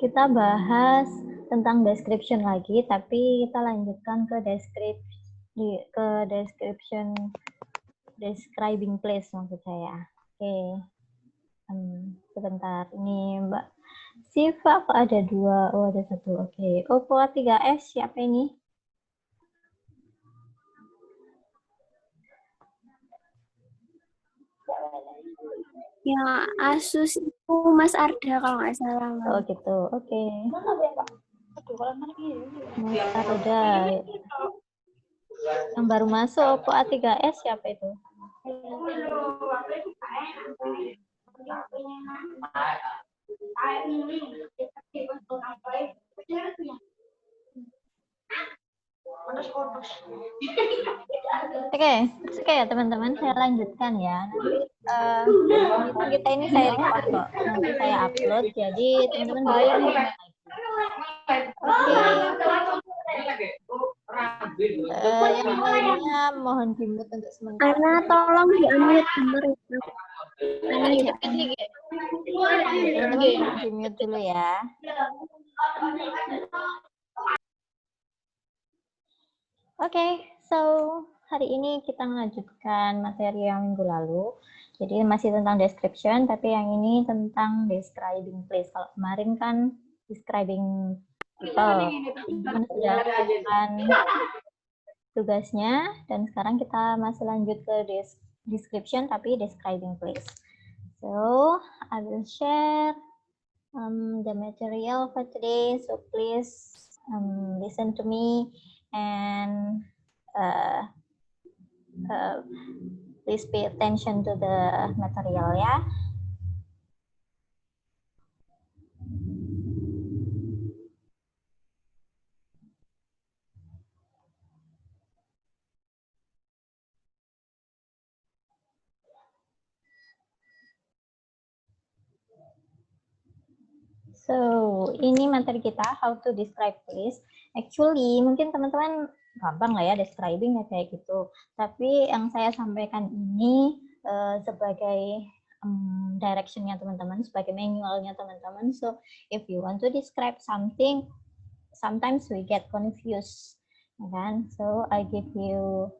kita bahas tentang description lagi, tapi kita lanjutkan ke description describing place maksud saya. Oke. Sebentar, ini Mbak Siva kok ada 2? Oh, ada 1. Oke. Oppo A3s siapa ini? Ya, Asus itu Mas Arda kalau nggak salah. Oh gitu, oke. Mas Arda. Yang baru masuk Oppo A3s siapa itu? Oke ya teman-teman, saya lanjutkan ya. Nanti kita ini saya record kok. Nanti saya upload, jadi teman-teman boleh yang lainnya mohon di-mute untuk sementara. Ana tolong di-unmute bener itu. Ana Teman-teman di-mute dulu ya. Oke, so hari ini kita melanjutkan materi yang minggu lalu. Jadi masih tentang description, tapi yang ini tentang describing place. Kalau kemarin kan describing people, teman sudah lakukan tugasnya, dan sekarang kita masih lanjut ke description, tapi describing place. So, I will share the material for today, so please listen to me and please pay attention to the material ya. So, ini materi kita, how to describe place. Actually, mungkin teman-teman gampang lah ya describing ya kayak gitu. Tapi yang saya sampaikan ini sebagai directionnya teman-teman, sebagai manualnya teman-teman. So, if you want to describe something, sometimes we get confused, kan? So, I give you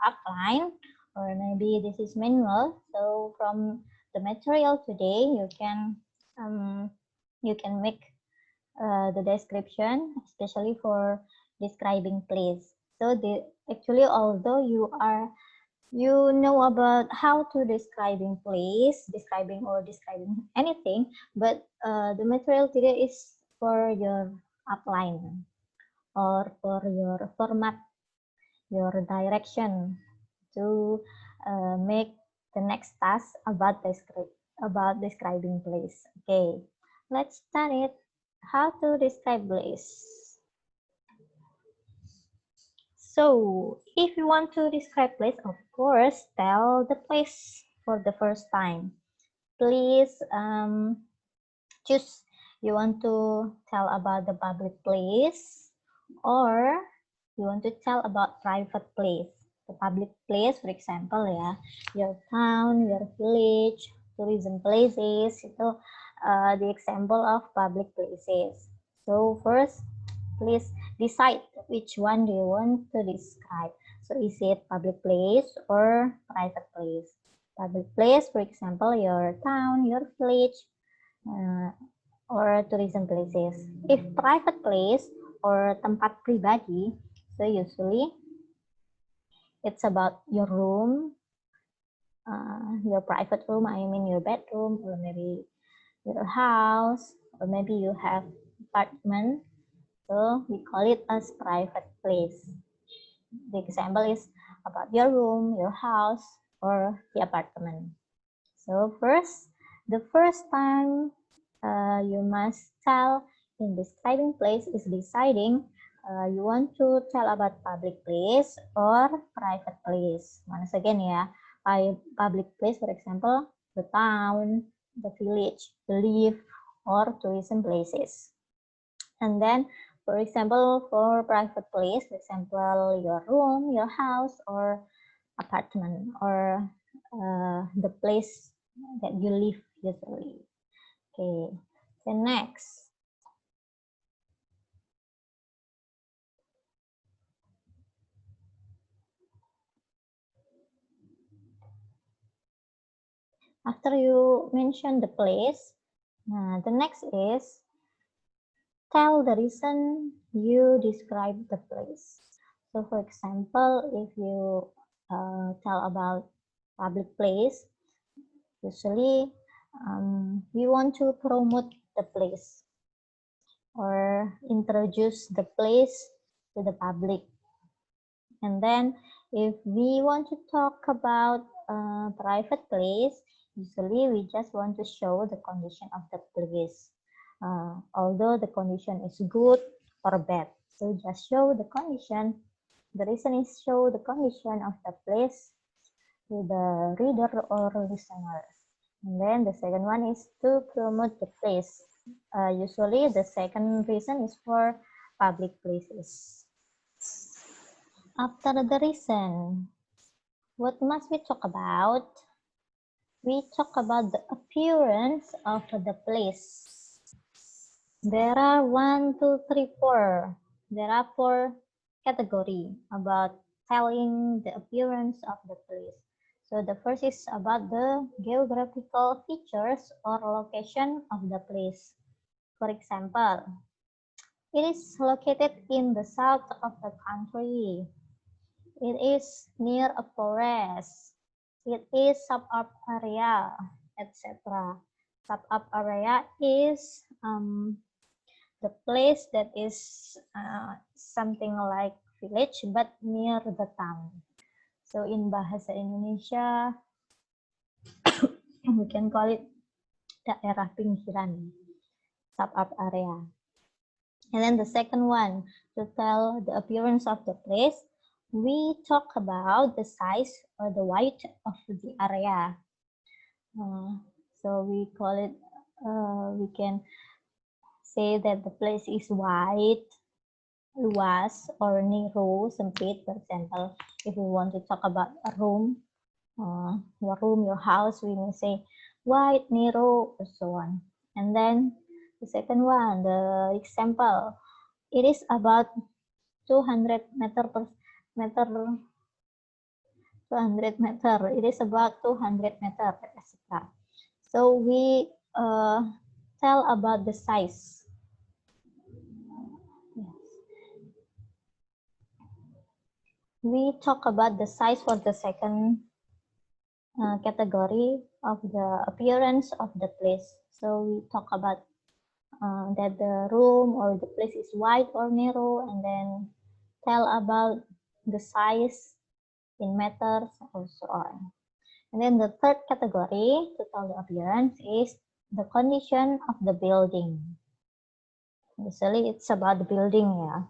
outline, or maybe this is manual. So, from the material today, you can make the description, especially for describing place. So actually, although you know about how to describing place, describing anything, but the material today is for your outline or for your format, your direction to make the next task about describing place. Okay, let's start it. How to describe place. So, if you want to describe place, of course, tell the place for the first time. Please choose you want to tell about the public place or you want to tell about private place. The public place, for example, ya, your town, your village, tourism places, itu the example of public places. So first, please decide which one do you want to describe. So is it public place or private place? Public place, for example, your town, your village, or tourism places. If private place or tempat pribadi, so usually it's about your room, your private room, I mean your bedroom, or maybe your house, or maybe you have apartment. So we call it as private place. The example is about your room, your house, or the apartment. So first, the first time you must tell in describing place is deciding you want to tell about public place or private place. Once again ya, public place, for example, the town, the village, the live, or tourism places. And then, for example, for private place, for example, your room, your house, or apartment, or the place that you live usually. Okay, then next, After you mention the place, the next is tell the reason you describe the place. So for example, if you tell about public place, usually we want to promote the place or introduce the place to the public. And then if we want to talk about a private place, usually we just want to show the condition of the place. Although the condition is good or bad. So just show the condition. The reason is show the condition of the place to the reader or listener. And then the second one is to promote the place. Usually the second reason is for public places. After the reason, what must we talk about? We talk about the appearance of the place. There are 1, 2, 3, 4. There are 4 categories about telling the appearance of the place. So the first is about the geographical features or location of the place. For example, it is located in the south of the country. It is near a forest. It is suburb area, etc. Suburb area is the place that is something like village but near the town. So in bahasa Indonesia, we can call it daerah pinggiran, suburb area. And then the second one, to tell the appearance of the place, we talk about the size or the width of the area. So we call it, we can say that the place is wide, luas, or narrow, sempit. For example, if we want to talk about a room, your house, we may say wide, narrow, or so on. And then the second one, the example, it is about 200 meter per meter, 200 meter. It is about 200 meter, etc. So we tell about the size. Yes. We talk about the size for the second category of the appearance of the place. So we talk about that the room or the place is wide or narrow, and then tell about the size in meters or so on. And then the third category to tell the appearance is the condition of the building. Usually it's about the building, yeah.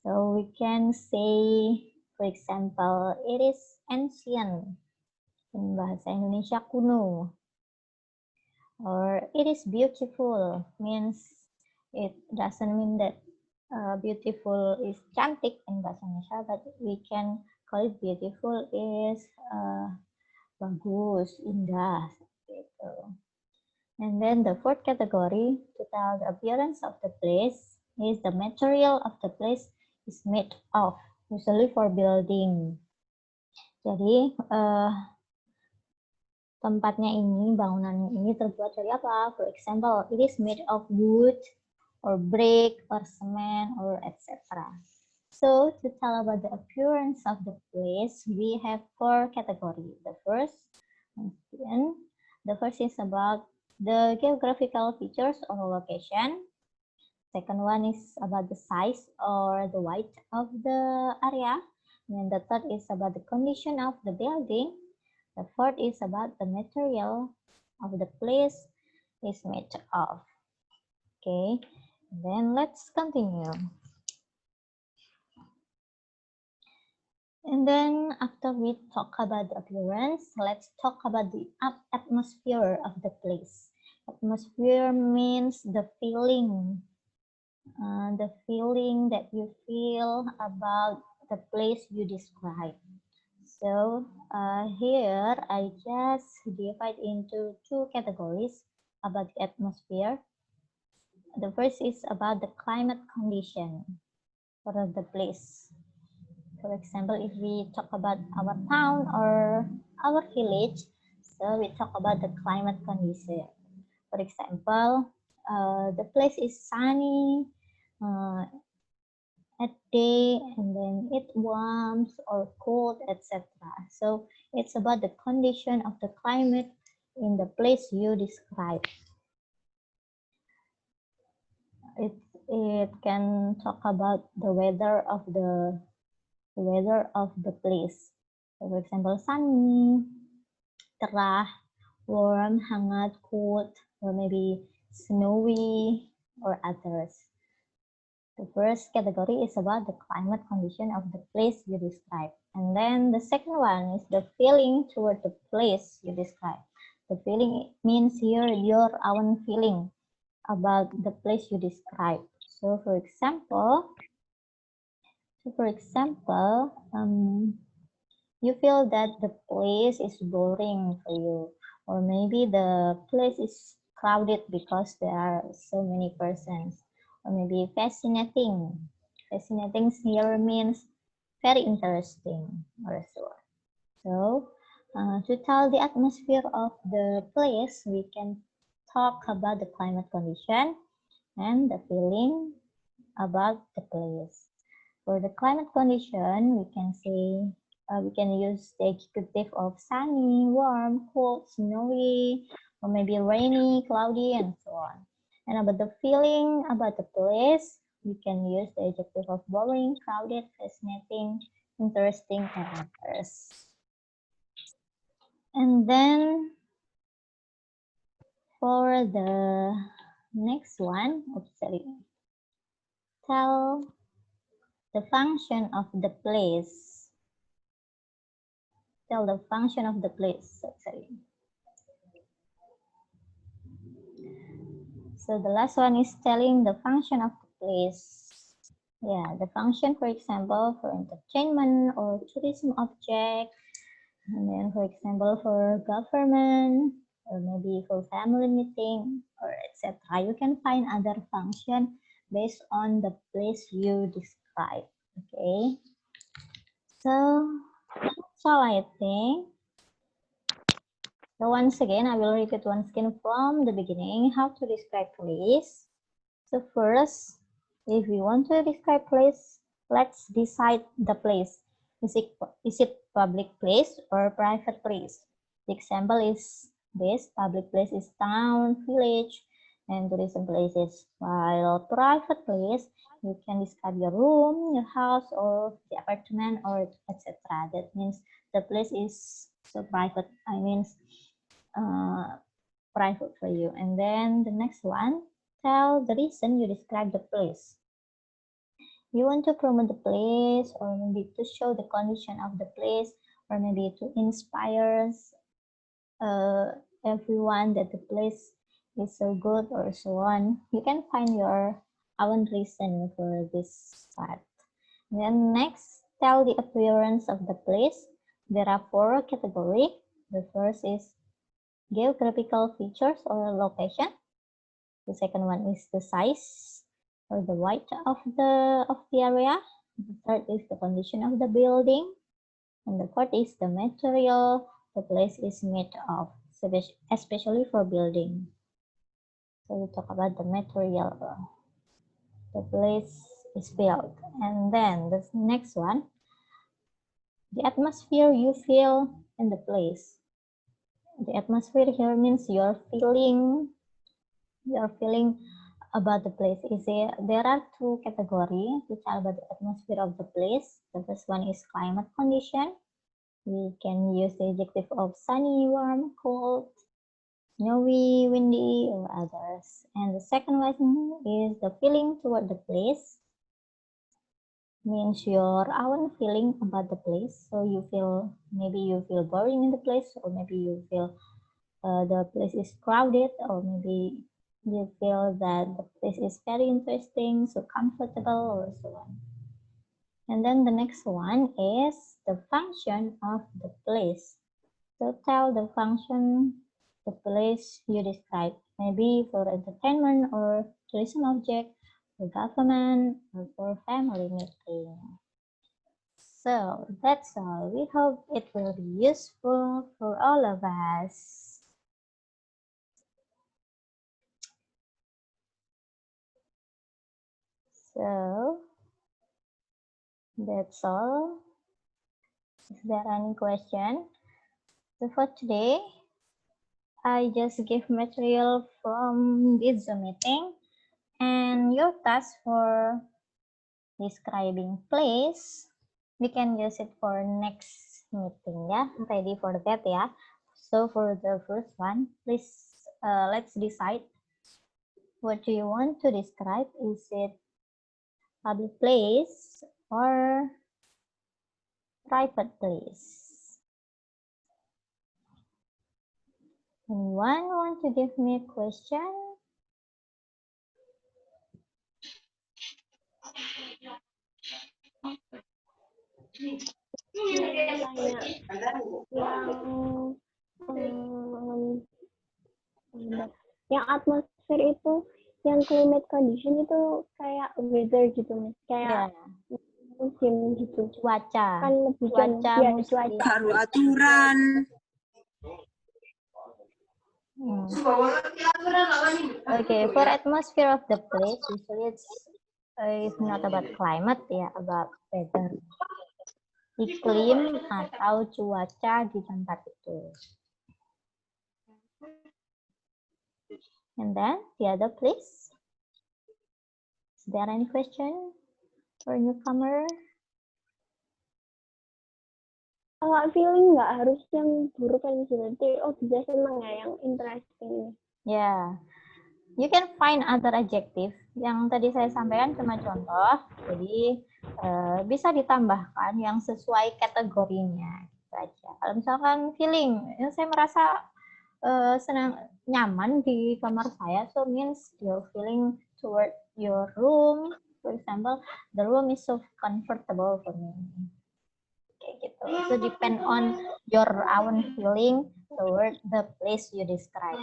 So we can say, for example, it is ancient. In bahasa Indonesia kuno. Or it is beautiful, means it doesn't mean that beautiful is cantik in bahasa Indonesia, but we can call it beautiful is bagus, indah, gitu. And then the fourth category to tell the appearance of the place is the material of the place is made of, usually for building. Jadi tempatnya ini, bangunan ini terbuat dari apa? For example, it is made of wood, or brick, or cement, or etc. So, to tell about the appearance of the place, we have 4 categories. The first is about the geographical features or location. Second one is about the size or the width of the area. And the third is about the condition of the building. The fourth is about the material of the place is made of. Okay, then let's continue. And then after we talk about the appearance, let's talk about the atmosphere of the place. Atmosphere means the feeling that you feel about the place you describe. So here I just divide into 2 categories about the atmosphere. The first is about the climate condition for the place. For example, if we talk about our town or our village, so So we talk about the climate condition. For example, the place is sunny at day, and then it warms or cold, etc. So it's about the condition of the climate in the place you describe. It can talk about the weather of the place. So for example, sunny, cerah, warm, hangat, cold, or maybe snowy, or others. The first category is about the climate condition of the place you describe. And then the second one is the feeling toward the place you describe. The feeling means here your own feeling about the place you describe. So for example, you feel that the place is boring for you, or maybe the place is crowded because there are so many persons, or maybe fascinating. Fascinating here means very interesting, or so on. So, to tell the atmosphere of the place, we can talk about the climate condition and the feeling about the place. For the climate condition, we can say we can use the adjective of sunny, warm, cold, snowy, or maybe rainy, cloudy, and so on. And about the feeling about the place, we can use the adjective of boring, crowded, fascinating, interesting, and others. And then for the next one, tell the function of the place. Tell the function of the place. So the last one is telling the function of the place. Yeah, the function, for example, for entertainment or tourism object, and then, for example, for government, or maybe for family meeting, or etc. You can find other function based on the place you describe. Okay. So I think. So once again, I will repeat once again from the beginning how to describe place. So first, if we want to describe place, let's decide the place. Is it public place or private place? The example is this: public place is town, village, and tourism places. While private place, you can describe your room, your house, or the apartment, or etc. That means the place is so private. I mean, private for you. And then the next one, tell the reason you describe the place. You want to promote the place, or maybe to show the condition of the place, or maybe to inspire everyone that the place is so good, or so on. You can find your own reason for this part. Then next, tell the appearance of the place. There are 4 categories. The first is geographical features or location. The second one is the size or the width of the area. The third is the condition of the building. And the fourth is the material the place is made of, especially for building. So we talk about the material the place is built. And then the next one, the atmosphere you feel in the place. The atmosphere here means your feeling about the place. There are 2 categories to tell about the atmosphere of the place. The first one is climate condition. We can use the adjective of sunny, warm, cold, snowy, windy, or others. And the second one is the feeling toward the place. Means your own feeling about the place. So maybe you feel boring in the place, or maybe you feel the place is crowded, or maybe you feel that the place is very interesting, so comfortable, or so on. And then the next one is the function of the place. So tell the function the place you describe, maybe for entertainment or tourism object, for government, or for family meeting. So that's all. We hope it will be useful for all of us. So that's all. Is there any question? So for today, I just give material from this Zoom meeting, and your task for describing place, we can use it for next meeting ya. Ready for that ya. So for the first one, please let's decide what do you want to describe. Is it public place or private place? Anyone want to give me a question? Yang atmosfer itu, yang climate condition itu kayak weather gitu, Mas. Kayak musim gitu. Cuaca. Kan lebih Cuaca ya, musim. cuaca. Baru aturan. Okay, for atmosphere of the place, usually it's not about climate ya, about weather. Iklim atau cuaca di tempat itu. And then the other place. Is there any question for newcomer? Kalau feeling nggak harus yang buruk kan berarti bisa senang ya yang interesting ini. Yeah, you can find other adjective. Yang tadi saya sampaikan cuma contoh, jadi bisa ditambahkan yang sesuai kategorinya. Gitu aja. Kalau misalkan feeling, ya saya merasa senang, nyaman di kamar saya, so means you're feeling toward your room. For example, the room is so comfortable for me. Kayak gitu. So depend on your own feeling toward the place you describe.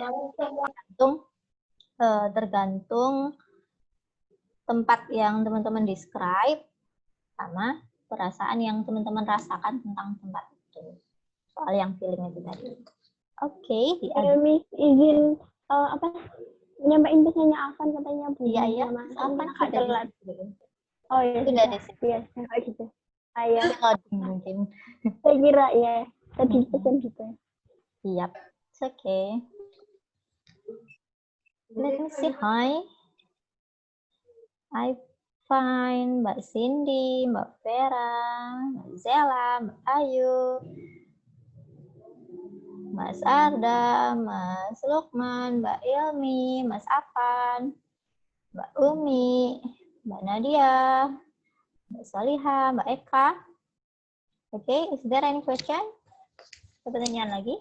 Tergantung tempat yang teman-teman describe sama perasaan yang teman-teman rasakan tentang tempat itu. Soal yang feeling itu tadi. Oke, Miss izin nyampein pesannya Afan katanya Bu. Iya, Afan agak telat. Oh iya, sudah di sini. Iya, kayak gitu. Ayah. Mungkin. Saya kira ya, tadi pesan gitu. Yep, it's okay. Let me say hi. I find Mbak Cindy, Mbak Vera, Mbak Zela, Mbak Ayu, Mas Arda, Mas Lukman, Mbak Ilmi, Mas Afan, Mbak Umi, Mbak Nadia, Mbak Salihah, Mbak Eka. Okay, is there any question? Pertanyaan lagi?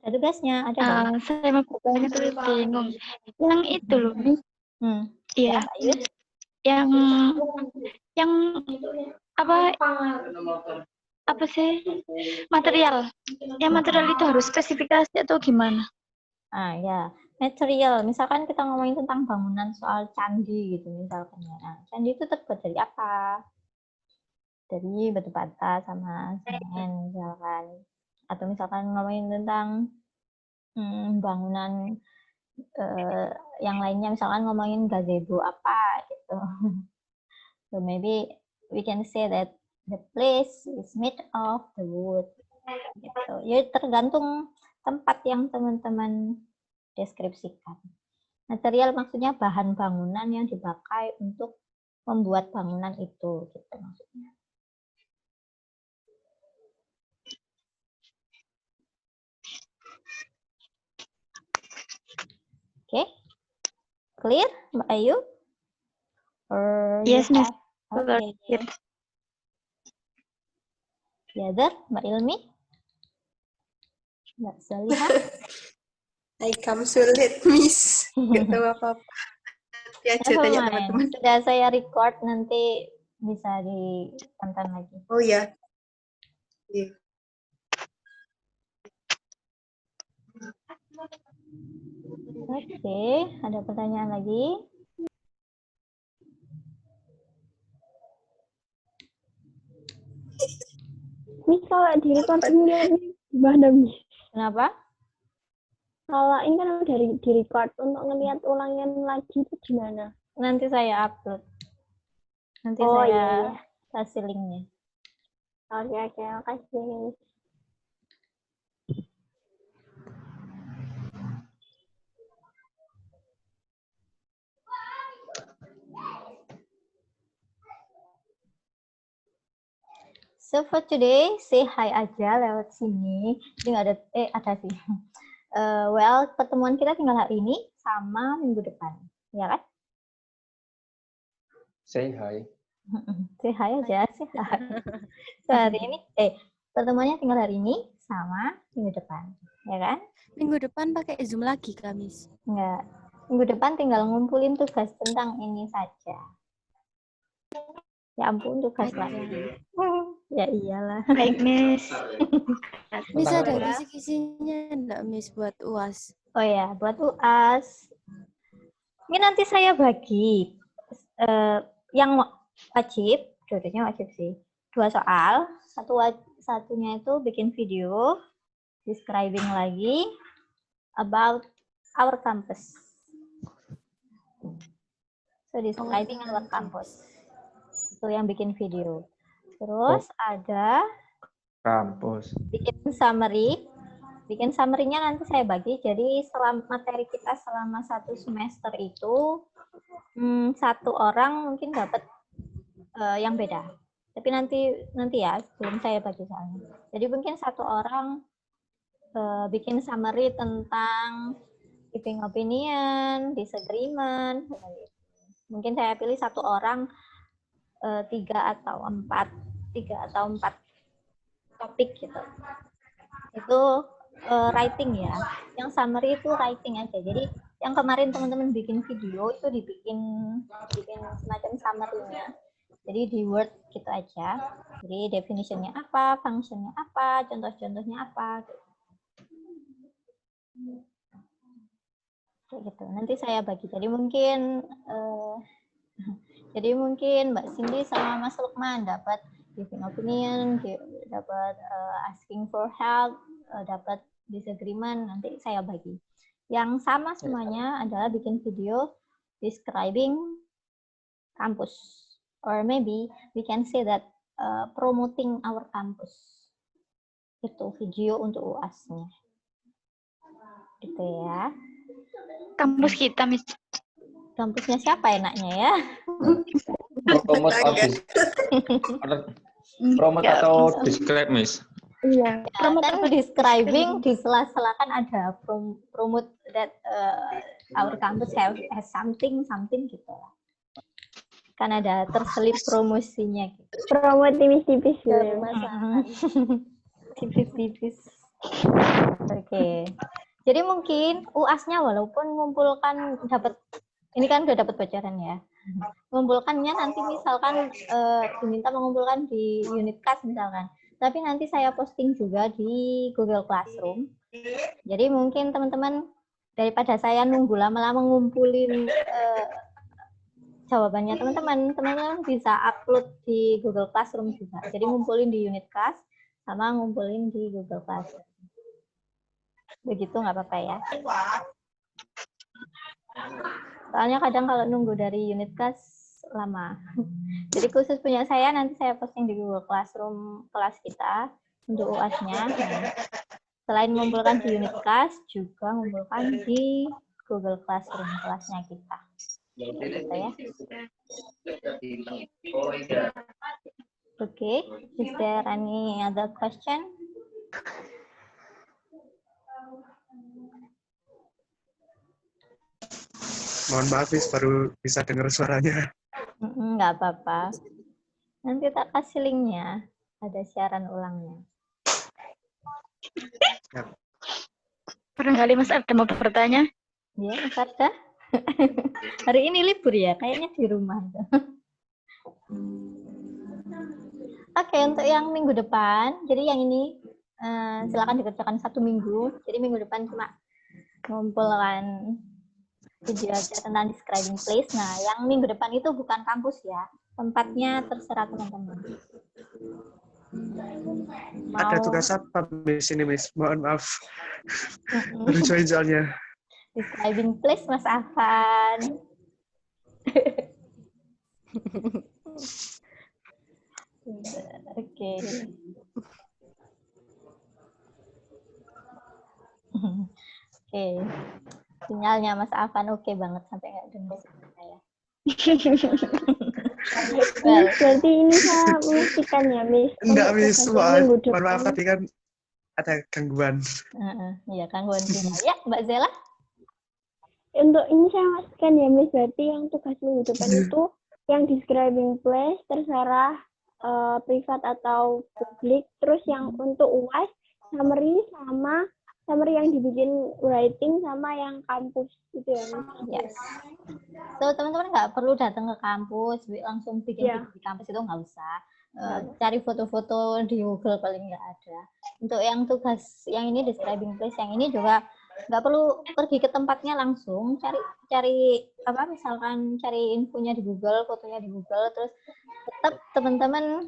Ada tugasnya, ada. Saya mau bertanya tapi bingung. Yang itu loh, iya. Yang apa sih material? Yang material itu harus spesifikasi atau gimana? Ya, material. Misalkan kita ngomongin tentang bangunan soal candi gitu misalkan ya. Nah, candi itu terbuat dari apa? Dari batu bata sama semen misalkan. Atau misalkan ngomongin tentang bangunan yang lainnya, misalkan ngomongin gazebo apa gitu. So maybe we can say that the place is made of the wood. Gitu. Ya tergantung tempat yang teman-teman deskripsikan. Material maksudnya bahan bangunan yang dipakai untuk membuat bangunan itu, gitu maksudnya. Oke, clear, Mbak Ayu? Yes, Miss. Okay. The other, Mbak Ilmi? Mbak Salihah? I come sulit, Miss. Gak tahu apa-apa. Ya, tanya teman-teman. Sudah saya record, nanti bisa ditonton lagi. Oh ya. Yeah. Oke, ada pertanyaan lagi? Miss kalau di recordingnya gimana, Miss? Kenapa? Kalau ini kan udah di record, untuk ngelihat ulangan lagi itu gimana? Nanti saya upload. Nanti Oh, saya iya. kasih linknya. Oke, makasih, Miss. So for today, say hi aja lewat sini. Jadi nggak ada, ada sih. Well, pertemuan kita tinggal hari ini sama minggu depan, ya kan? Say hi. Say hi aja, say hi. So hari ini, pertemuannya tinggal hari ini sama minggu depan, ya kan? Minggu depan pakai Zoom lagi, Kamis. Enggak. Minggu depan tinggal ngumpulin tugas tentang ini saja. Ya ampun, tugas lagi. Ya iyalah. Baik, Miss. Miss Tentang ada apa? kisi-kisinya enggak, Miss, buat UAS? Oh ya, buat UAS. Ini nanti saya bagi yang wajib, dua-duanya wajib sih. 2 soal, satunya itu bikin video describing lagi about our campus. So describing our campus. Itu yang bikin video. Terus ada Kampus. bikin summary. Bikin summary-nya nanti saya bagi. Jadi selama materi kita selama 1 semester itu 1 orang mungkin dapat yang beda. Tapi nanti ya, belum saya bagi soalnya. Jadi mungkin 1 orang bikin summary tentang giving opinion, disagreement. Mungkin saya pilih 1 orang 3 atau 4 topik gitu. Itu writing ya. Yang summary itu writing aja. Jadi yang kemarin teman-teman bikin video itu dibikin semacam summary-nya. Jadi di Word gitu aja. Jadi definition-nya apa, function-nya apa, contoh-contohnya apa. Kayak gitu. Nanti saya bagi. Jadi mungkin Mbak Cindy sama Mas Lukman dapat giving opinion, dapat asking for help, dapat disagreement, nanti saya bagi. Yang sama semuanya adalah bikin video describing campus. Or maybe we can say that promoting our campus. Itu video untuk UAS-nya. Gitu ya. Kampus kita, Miss. Kampusnya siapa enaknya ya? Promote promote Nggak atau bisa. describe, Miss? Iya. Kan describing di sela-sela kan ada promote that our campus has something gitu. Kan ada terselip promosinya gitu. Promo tipis-tipis gitu. Tipis-tipis. Oke. Jadi mungkin UAS-nya walaupun ngumpulkan dapat ini kan udah dapat bocoran ya. Mengumpulkannya nanti misalkan diminta mengumpulkan di unit class misalkan. Tapi nanti saya posting juga di Google Classroom. Jadi mungkin teman-teman daripada saya nunggu lama-lama ngumpulin jawabannya teman-teman bisa upload di Google Classroom juga. Jadi ngumpulin di unit class sama ngumpulin di Google Classroom. Begitu nggak apa-apa ya. Soalnya kadang kalau nunggu dari unit class lama. Jadi khusus punya saya nanti saya posting di Google Classroom kelas kita untuk UAS-nya. Nah, selain mengumpulkan di unit class, juga mengumpulkan di Google Classroom kelasnya kita. Gitu ya. Okay, is there any other question? Mohon maaf, Miss, baru bisa dengar suaranya. Nggak apa-apa. Nanti tak kasih linknya. Ada siaran ulangnya. Barangkali Mas Arda mau bertanya? Ya, Mas Arda. Hari ini libur ya, kayaknya di rumah. Oke, untuk yang minggu depan, jadi yang ini silakan dikerjakan 1 minggu. Jadi minggu depan cuma ngumpulkan video aja tentang describing place. Nah, yang minggu depan itu bukan kampus ya, tempatnya terserah teman-teman. Ada Mau tugas apa Miss ini Miss? Mohon maaf. Mm-mm. Baru join soalnya. describing place Mas Afan. Oke. Oke. Sinyalnya Mas Afan oke banget sampai nggak dengar suara saya. Well, Miss, berarti ini saya memastikan ya, Miss. Enggak Untuk Miss, tugasnya minggu mohon maaf depan. tadi kan ada gangguan. iya gangguan sinyal. Ya, Mbak Zela. Untuk ini saya memastikan ya, Miss. Berarti yang tugas minggu depan itu yang describing place terserah privat atau publik. Terus yang untuk UAS summary yang dibikin writing sama yang kampus gitu ya, Miss. Yes. So teman-teman nggak perlu datang ke kampus, langsung bikin Yeah. di kampus itu nggak usah. Cari foto-foto di Google paling nggak ada. Untuk yang tugas yang ini describing place yang ini juga nggak perlu pergi ke tempatnya langsung, cari apa misalkan cari infonya di Google, fotonya di Google, terus tetap teman-teman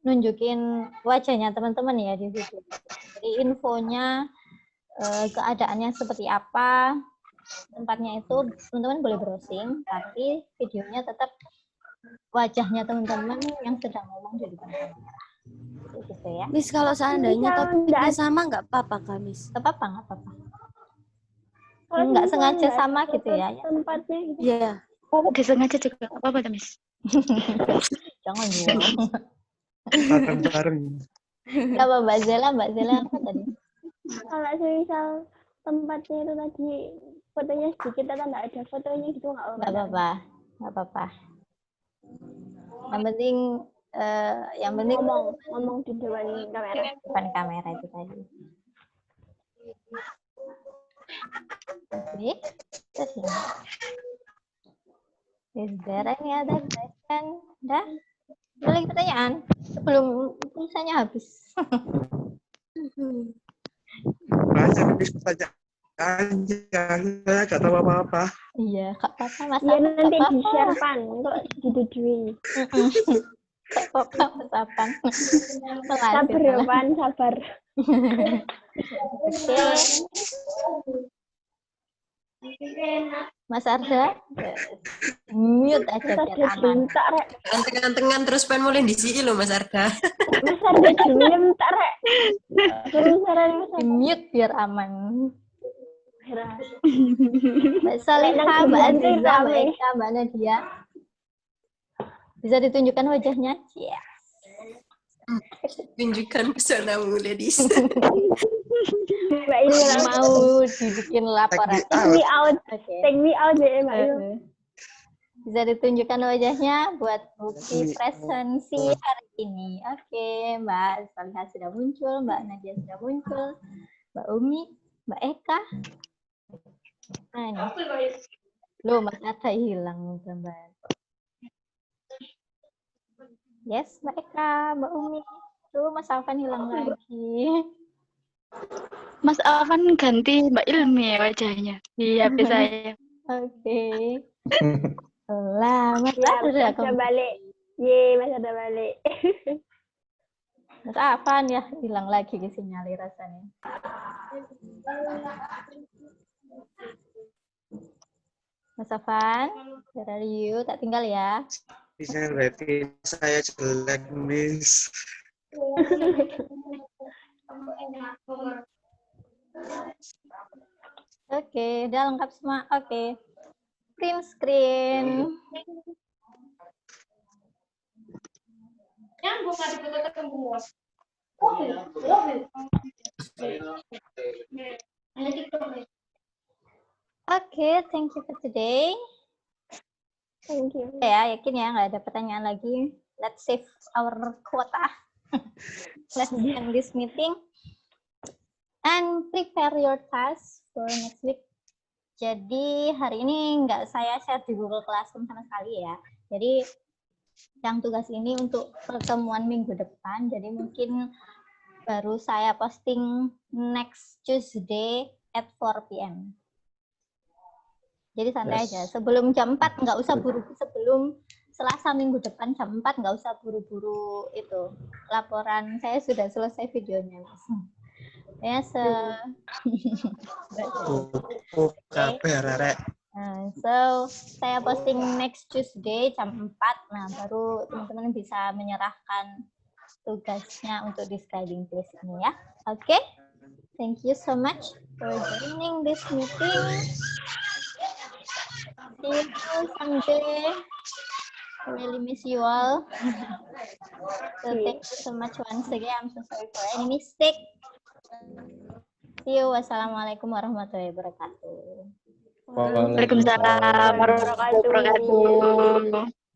nunjukin wajahnya teman-teman ya di video. Jadi infonya keadaannya seperti apa, tempatnya itu teman-teman boleh browsing, tapi videonya tetap wajahnya teman-teman yang sedang ngomong di depan kamera. Gitu ya. Miss, kalau seandainya Misal topiknya nggak- sama nggak apa-apa Kak, Miss? Nggak apa-apa, nggak apa-apa. Kalau Nggak misalnya sengaja nggak sama ada gitu ya. tempatnya gitu. Iya. Nggak sengaja juga nggak apa-apa, tuh, Miss. Jangan dong. Bareng-bareng. Nggak apa Mbak Zela apa tadi? Kalau misal tempatnya itu tadi fotonya sedikit atau nggak ada fotonya gitu nggak apa-apa. Nggak apa-apa, nggak apa-apa. Yang penting Ngomong di depan kamera. depan kamera itu tadi. Oke, terus ya. Is there any other question? Udah? Ada lagi pertanyaan? Sebelum pulsanya habis. Banyak Miss pertanyaannya. Saya nggak tahu apa-apa. Iya, Kak Papa, Mas Ya Afan, nanti Kak Papa. di-share Pan untuk ditujuin. Kak Papa, Mas Afan. Sabar ya Pan, sabar. Oke. Mas Arda, mute aja Mas biar Arda aman. bentar rek. Anteng-antengan terus pengen mulai di sini loh Mas Arda. Mas Arda diem bentar rek. Terus saran Mas Di Arda. mute biar aman. Heran. Mbak Salihah, Enak Mbak banget, Aziza, Mbak rame. Eka, Mbak Nadia. Bisa ditunjukkan wajahnya? Iya. Tunjukkan pesonamu, ladies. Mbak Ilu Mau dibikin laporan. Take me out. Oke. Take me out deh Mbak Ilu. Bisa ditunjukkan wajahnya buat bukti presensi hari ini. Oke, Mbak Salihah sudah muncul, Mbak Nadia sudah muncul, Mbak Umi, Mbak Eka. Nah ini. Loh, Mas Arda hilang gambar. Yes, Mbak Eka, Mbak Umi. Tuh, Mas Afan hilang lagi. Mas Afan ganti Mbak Ilmi wajahnya di HP saya. Oke. Lah, Mas Ya, Mas Arda Arda balik. Ye, Mas Arda balik. Mas Afan ya hilang lagi ke sinyal rasanya. Mas Afan, where are you? Tak tinggal ya. Bisa berarti saya jelek Miss. Oke, udah lengkap semua. Oke. Print screen. Oke, thank you for today. Thank you. Ya, yakin ya nggak ada pertanyaan lagi. Let's save our quota. Let's end this meeting and prepare your task for next week. Jadi hari ini nggak saya share di Google Classroom sama sekali ya. Jadi yang tugas ini untuk pertemuan minggu depan. Jadi mungkin baru saya posting next Tuesday at 4 p.m. Jadi santai aja. Sebelum jam 4 nggak usah buru Selasa minggu depan jam 4, nggak usah buru-buru itu. Laporan saya sudah selesai videonya, Mas. Ya, Kabeh arek. so saya posting next Tuesday jam 4. Nah, baru teman-teman bisa menyerahkan tugasnya untuk describing place ini ya. Oke? Thank you so much for joining this meeting. See you someday. I really miss you all. So thank you so much once again. I'm so sorry for any mistake. See you. Wassalamualaikum warahmatullahi wabarakatuh. Waalaikumsalam warahmatullahi wabarakatuh.